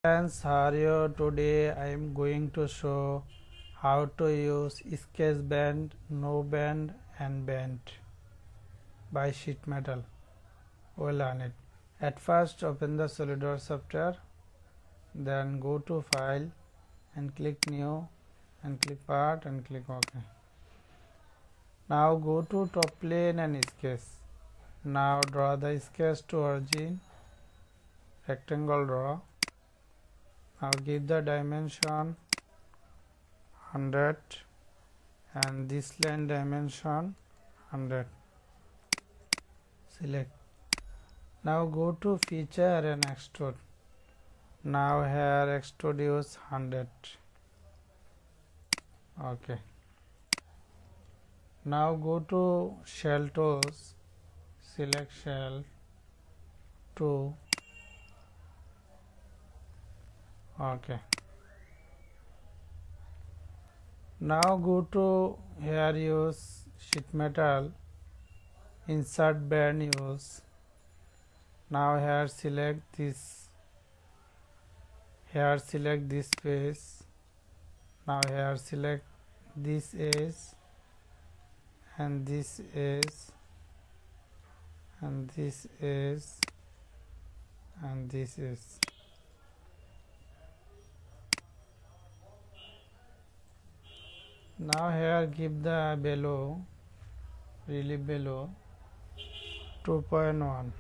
Friends, how are you? Today I am going to show how to use sketch bend, no bend and bend by sheet metal. We'll learn it. At first open the SolidWorks software, then go to file and click new and click part and click OK. Now go to top plane and sketch. Now draw the sketch to origin, rectangle draw. Now give the dimension 100 and this line dimension 100. Select. Now go to feature and extrude. Now here extrude use 100. Okay. Now go to shell tools. Select shell 2. Okay. Now go to here use sheet metal, insert bend use. Now here select this, here select this face. Now here select this edge and this edge and this edge and this edge. Now here give the below, relief below 2.1.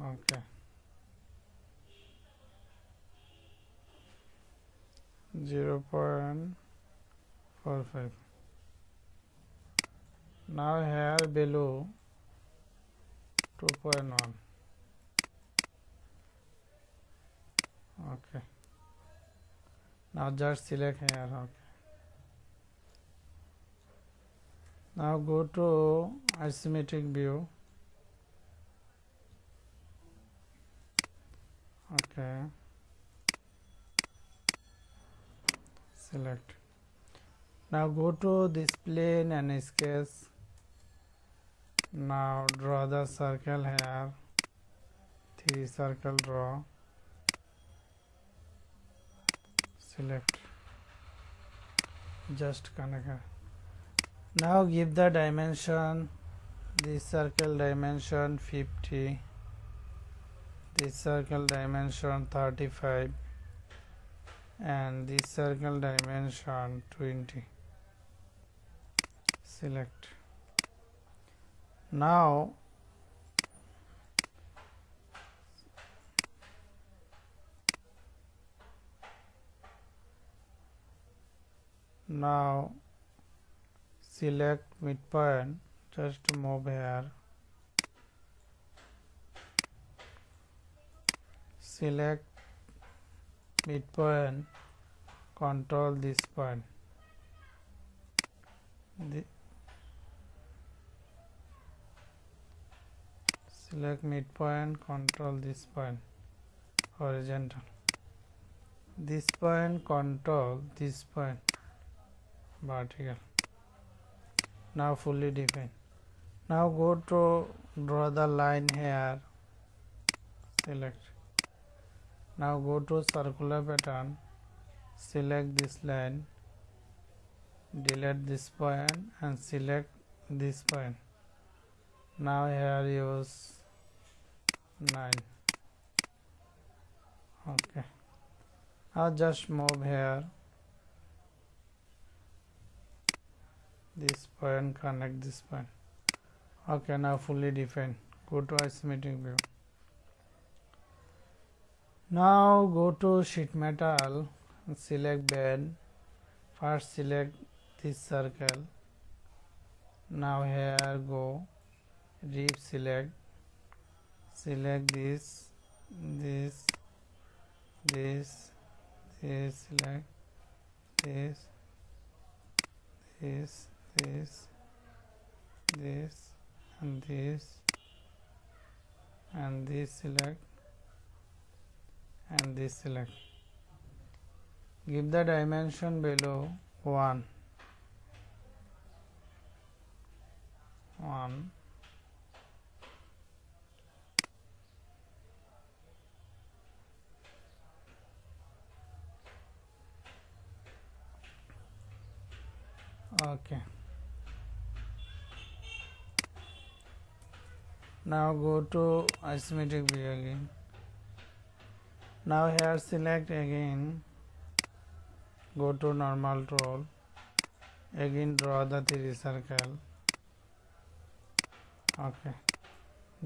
Okay. 0.45. Now here below 2.1. Okay. Now just select here. Okay. Now go to isometric view. Okay. Select. Now go to this plane and sketch. Now draw the circle here. 3 circle draw. Select. Just connect. Now give the dimension. This circle dimension 50. This circle dimension 35 and this circle dimension 20. Select. Now select midpoint, just move here. Select midpoint, control this point. Select midpoint, control this point, horizontal. This point, control this point, vertical. Now fully define. Now go to draw the line here. Select. Now go to circular pattern, select this line, delete this point and select this point. Now here use 9. Okay. Now just move here. This point, connect this point. Okay, now fully define. Go to isometric view. Now go to sheet metal and select bend. First select this circle. Now here go rib, select select this, select this and this select and this select. Give the dimension below 1. Okay. Now go to isometric view again. Now here select again, go to normal tool, again draw the 3 circle. Okay,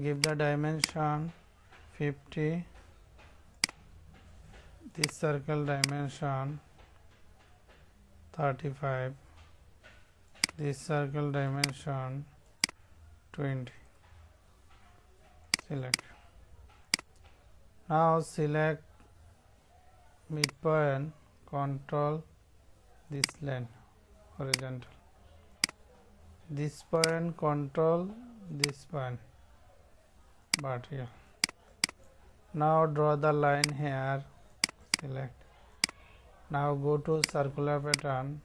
give the dimension 50, this circle dimension 35, this circle dimension 20. Select. Now select midpoint, control this line horizontal, this point, control this point vertical. Now draw the line here, select. Now go to circular pattern,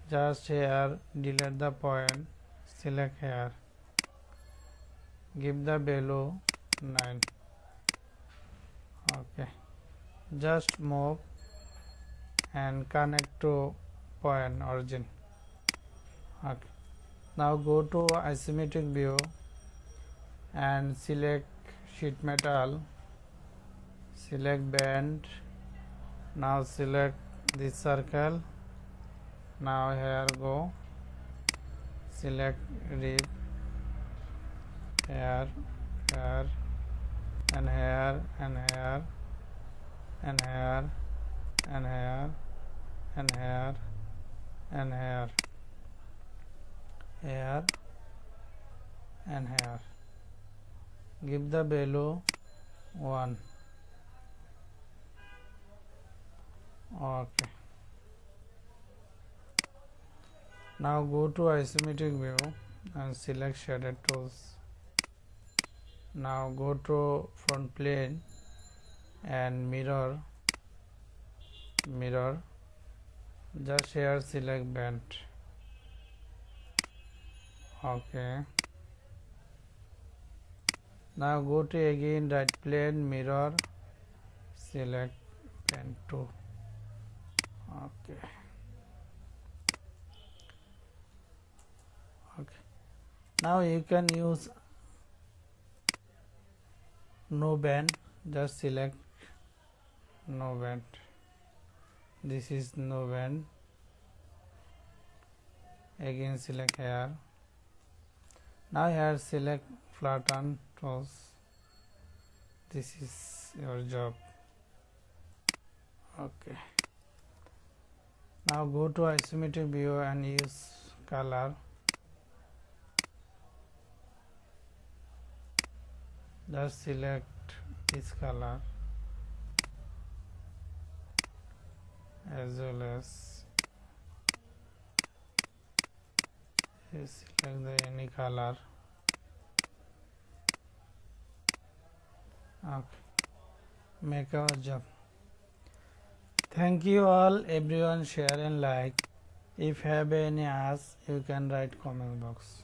just here delete the point, select here, give the value 9. Okay, just move and connect to point origin. Okay, now go to isometric view and select sheet metal, select bend. Now select this circle. Now here go, select rib, here, here, and here, and here, and here, and here, and here, and here, here, and here. Give the value 1. Okay. Now go to isometric view and select shaded tools. Now go to front plane and mirror, just here select bend. Okay. Now go to again right plane, mirror, select bend 2. Okay. Okay. Now you can use no bend, just select no bend. This is no bend. Again select here. Now here select flatten tools. This is your job. Okay. Now go to isometric view and use color. Just select this color as well as select the any color. Okay, make our job. Thank you all, everyone, share and like. If have any ask, you can write comment box.